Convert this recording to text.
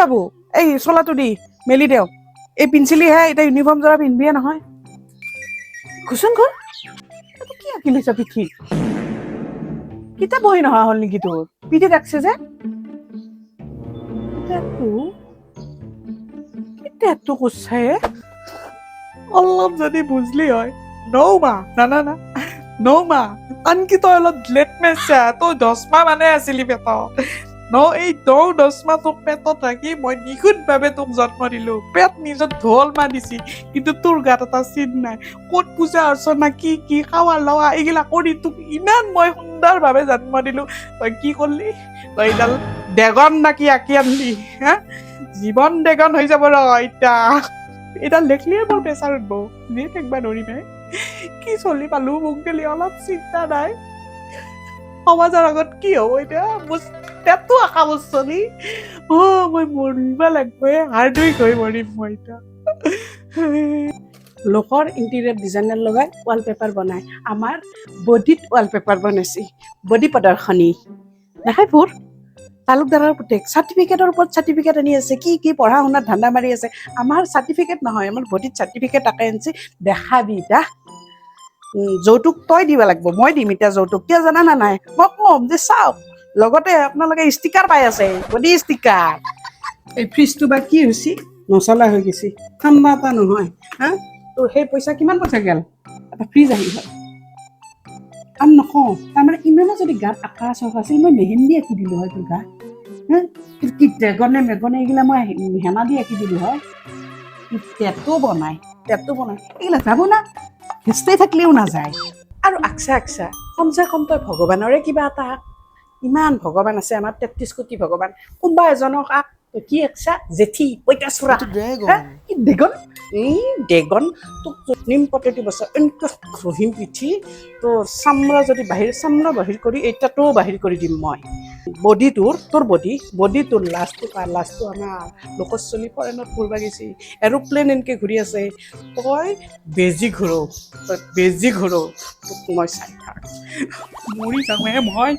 বাবু এই চোলাটো দি মেলি দেও এই পিন্সিলিহে এতিয়া ইউনিফৰ্ম জৰা পিন্ধিবিয়ে নহয় ঘুচোন ঘৰ কি আঁকি লৈছা পিঠি কিতাপ বহি নহা হ'ল নেকি তোৰ পিঠি ৰাখছে যে টেটু করছে অলপ যদি বুঝলি হয় নৌমা না নৌমা আনকি তই অলপ লেট মেছা তই 10 মাহ মানে আছিলি পেটত এই 10 মাহ তোক পেটত ৰাখি মই নিখুঁতভাৱে তোক জন্ম দিলো পেট নিজৰ ঢোল মাৰিছি কিন্তু তোৰ গাত এটা চিন নাই ক'ত পূজা অৰ্চনা কি খাৱা লোৱা এইগিলা কৰি তোক ইমান মই সুন্দৰভাৱে জন্ম দিলো তই কি কৰিলি তই এইডাল ডেগন নাকি আঁকি আনলি হা জীবন ডেগন হৈ যাব ৰ এটা লেখলিয়ে মোৰ প্ৰেছাৰ উঠব নিয়ে থাকিবা নৰিমে কি চলি পালো মোক গেলি অলপ চিন্তা নাই সমাজৰ আগত কি হ'ব এতিয়া পেটটো আঁকা বস্তনি মই মৰিব লাগব হাৰ্ডউইক হৈ মৰিম মই এতিয়া লোকৰ ইণ্টেৰিয়ৰ ডিজাইনাৰ লগাই ৱালপেপাৰ বনাই আমাৰ বডিত ৱালপেপাৰ বনাইছে বডি প্ৰদৰ্শনী দেখাই ফুৰ তালুকদাৰৰ পুতেক চাৰ্টিফিকেটৰ ওপৰত চাৰ্টিফিকেট আনি আছে কি পঢ়া শুনাত ধান্দা মাৰি আছে আমাৰ চাৰ্টিফিকেট নহয় আমাৰ বডিত চাৰ্টিফিকেট আঁকাই আনিছে দেখাবি দা যৌতুক তই দিব লাগিব মই দিম এতিয়া যৌতুক কিয় জানা না নাই মই কম যে চাওক লগতে আপোনালোকে ষ্টিকাৰ পাই আছে বডি ষ্টিকাৰ এই ফ্ৰিজটো বা কি হৈছে নচলা হৈ গৈছে ঠাণ্ডা এটা নহয় হা তোৰ সেই পইচা কিমান পইচা গেল এটা ফ্ৰিজ আহি হয় আৰু নকওঁ তাৰমানে ইমানো যদি গাত আঁকা চকা আছিল মই মেহেন্দি আঁকি দিলোঁ হয় তোৰ গাত কি ড্ৰেগনে মেগনে এইগিলা মই হেনা দি আঁকি দিলোঁ হয় টেটু বনাই এইগিলা যাব না হেঁচাই থাকিলেও নাযায় আৰু আকছা কমচে কম তই ভগৱানৰে কিবা এটা ইমান ভগৱান আছে আমাৰ 33 কোটি ভগৱান কোনোবা এজনক আক কি আকছা জেঠি পঁইতাচোৰা ডেগন ডেগন তোক নিম পটেটি বছৰ এনেকুৱা ঘঁহিম পিঠি তোৰ চামৰা যদি চামৰা বাহিৰ কৰি এতিয়াতো বাহিৰ কৰি দিম মই তোৰ বডি তোৰ লাষ্টটো আমাৰ লোকৰ চলি ফৰেনত ঘূৰিব গৈছে এৰোপ্লেন এনেকৈ ঘূৰি আছে তই বেজি ঘূৰ তোক মই চাই থাক মৰি যাওঁ মই